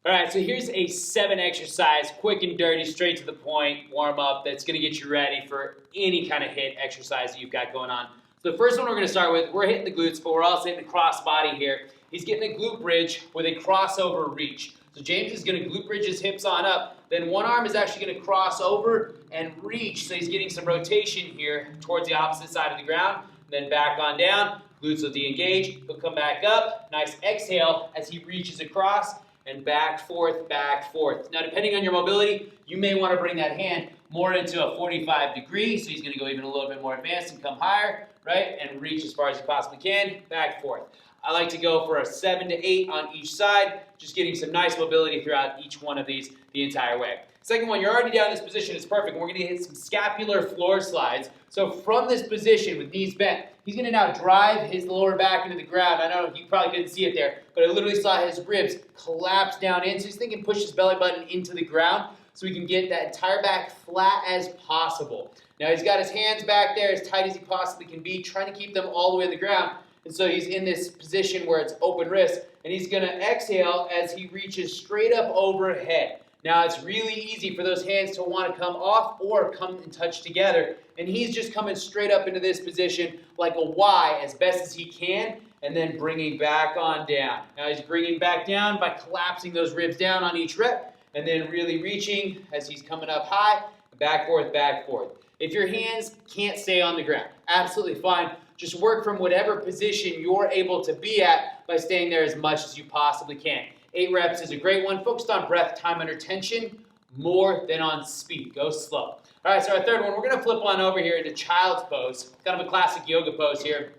All right, so here's a 7 exercise, quick and dirty, straight to the point, warm up, that's gonna get you ready for any kind of HIIT exercise that you've got going on. So the first one we're gonna start with, we're hitting the glutes, but we're also hitting the cross body here. He's getting a glute bridge with a crossover reach. So James is gonna glute bridge his hips on up, then one arm is actually gonna cross over and reach, so he's getting some rotation here towards the opposite side of the ground, then back on down, glutes will de-engage, he'll come back up, nice exhale as he reaches across, and back, forth, back, forth. Now, depending on your mobility, you may want to bring that hand more into a 45 degree, so he's going to go even a little bit more advanced and come higher, right, and reach as far as you possibly can, back, forth. I like to go for a 7 to 8 on each side, just getting some nice mobility throughout each one of these the entire way. Second one, you're already down in this position, it's perfect. We're going to hit some scapular floor slides. So from this position with knees bent, he's going to now drive his lower back into the ground. I know you probably couldn't see it there, but I literally saw his ribs collapse down in. So he's thinking push his belly button into the ground so he can get that entire back flat as possible. Now he's got his hands back there as tight as he possibly can be, trying to keep them all the way to the ground. And so he's in this position where it's open wrist, and he's going to exhale as he reaches straight up overhead. Now, it's really easy for those hands to want to come off or come and touch together. And he's just coming straight up into this position like a Y as best as he can, and then bringing back on down. Now, he's bringing back down by collapsing those ribs down on each rep, and then really reaching as he's coming up high, back, forth, back, forth. If your hands can't stay on the ground, absolutely fine. Just work from whatever position you're able to be at by staying there as much as you possibly can. 8 reps is a great one, focused on breath, time under tension, more than on speed. Go slow. All right, so our third one, we're going to flip on over here into child's pose, kind of a classic yoga pose here.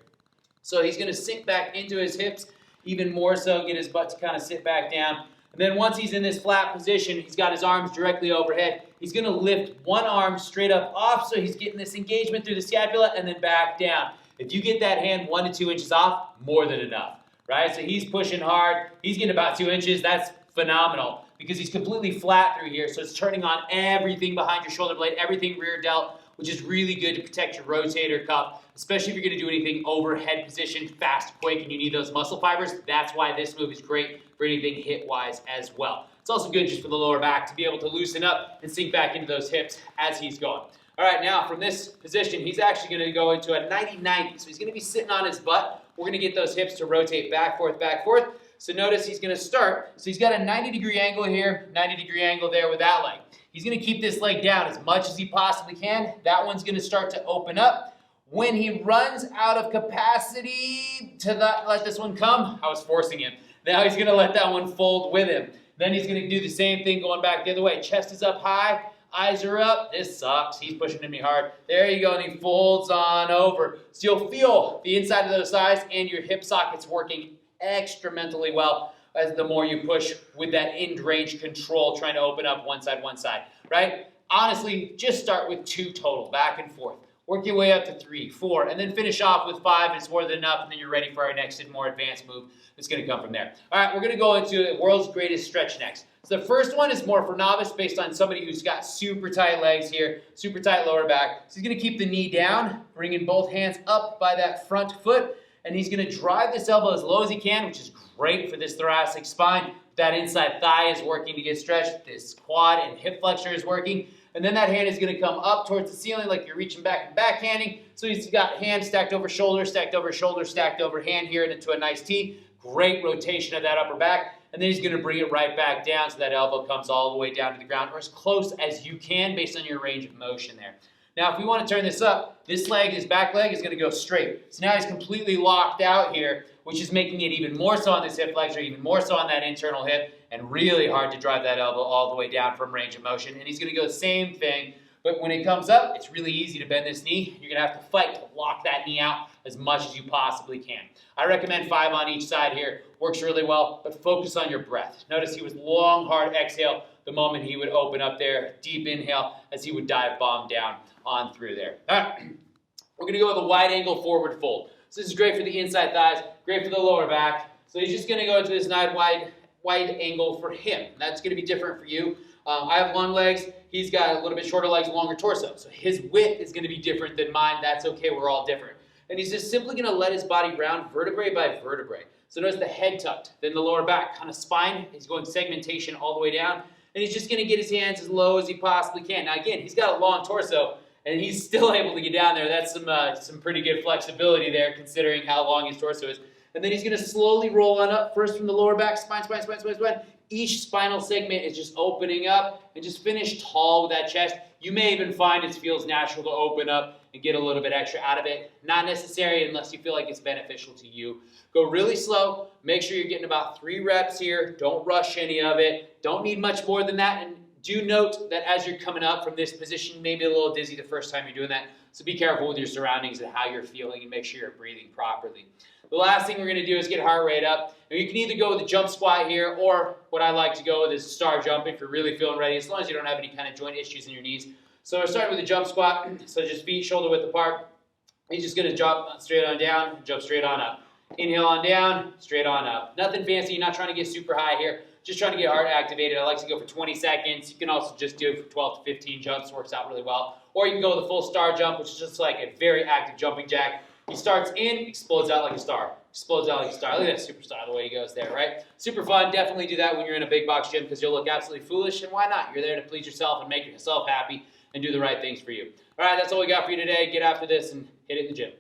So he's going to sink back into his hips, even more so, get his butt to kind of sit back down. And then once he's in this flat position, he's got his arms directly overhead. He's going to lift one arm straight up off, so he's getting this engagement through the scapula, and then back down. If you get that hand 1 to 2 inches off, more than enough. Right, so he's pushing hard. He's getting about 2 inches. That's phenomenal because he's completely flat through here. So it's turning on everything behind your shoulder blade, everything rear delt, which is really good to protect your rotator cuff, especially if you're going to do anything overhead position, fast, quick, and you need those muscle fibers. That's why this move is great for anything hit-wise as well. It's also good just for the lower back to be able to loosen up and sink back into those hips as he's going. All right, now from this position, he's actually going to go into a 90-90. So he's going to be sitting on his butt. We're going to get those hips to rotate back, forth, back, forth. So notice he's going to start. So he's got a 90-degree angle here, 90-degree angle there with that leg. He's going to keep this leg down as much as he possibly can. That one's going to start to open up. When he runs out of capacity to let this one come, I was forcing him. Now he's going to let that one fold with him. Then he's going to do the same thing going back the other way. Chest is up high. Eyes are up. This sucks. He's pushing me hard. There you go, and he folds on over. So you'll feel the inside of those thighs and your hip sockets working extra-mentally well as the more you push with that end-range control, trying to open up one side, right? Honestly, just start with 2 total, back and forth. Work your way up to 3, 4, and then finish off with 5. It's more than enough, and then you're ready for our next and more advanced move that's going to come from there. All right, we're going to go into the world's greatest stretch next. So the first one is more for novice based on somebody who's got super tight legs here, super tight lower back. So he's going to keep the knee down, bringing both hands up by that front foot, and he's going to drive this elbow as low as he can, which is great for this thoracic spine. That inside thigh is working to get stretched. This quad and hip flexor is working. And then that hand is going to come up towards the ceiling like you're reaching back and backhanding. So he's got hand stacked over shoulder, stacked over shoulder, stacked over hand here into a nice T. Great rotation of that upper back. And then he's going to bring it right back down so that elbow comes all the way down to the ground, or as close as you can based on your range of motion there. Now, if we want to turn this up, this leg, his back leg, is going to go straight. So now he's completely locked out here, which is making it even more so on this hip flexor, even more so on that internal hip, and really hard to drive that elbow all the way down from range of motion. And he's going to go the same thing, but when it comes up, it's really easy to bend this knee. You're going to have to fight to lock that knee out as much as you possibly can. I recommend 5 on each side here. Works really well, but focus on your breath. Notice he was long, hard exhale the moment he would open up there. Deep inhale as he would dive bomb down on through there. All right. We're going to go with a wide angle forward fold. So this is great for the inside thighs, great for the lower back. So he's just going to go into this nice wide angle for him. That's going to be different for you. I have long legs. He's got a little bit shorter legs, longer torso. So his width is going to be different than mine. That's okay. We're all different. And he's just simply going to let his body round vertebrae by vertebrae. So notice the head tucked, then the lower back, kind of spine. He's going segmentation all the way down. And he's just going to get his hands as low as he possibly can. Now again, he's got a long torso, and he's still able to get down there. That's some pretty good flexibility there, considering how long his torso is. And then he's going to slowly roll on up, first from the lower back, spine, spine, spine, spine, spine. Each spinal segment is just opening up, and just finish tall with that chest. You may even find it feels natural to open up and get a little bit extra out of it. Not necessary unless you feel like it's beneficial to you. Go really slow. Make sure you're getting about 3 reps here. Don't rush any of it. Don't need much more than that. And do note that as you're coming up from this position, you may be a little dizzy the first time you're doing that. So be careful with your surroundings and how you're feeling, and make sure you're breathing properly. The last thing we're going to do is get heart rate up. And you can either go with a jump squat here, or what I like to go with is star jump if you're really feeling ready, as long as you don't have any kind of joint issues in your knees. So we're starting with a jump squat. So just feet shoulder width apart. You're just going to jump straight on down, jump straight on up. Inhale on down, straight on up. Nothing fancy. You're not trying to get super high here. Just trying to get heart activated. I like to go for 20 seconds. You can also just do it for 12 to 15 jumps. Works out really well. Or you can go with the full star jump, which is just like a very active jumping jack. He starts in, explodes out like a star. Explodes out like a star. Look at that superstar, the way he goes there, right? Super fun. Definitely do that when you're in a big box gym, because you'll look absolutely foolish. And why not? You're there to please yourself and make yourself happy and do the right things for you. All right, that's all we got for you today. Get after this and hit it in the gym.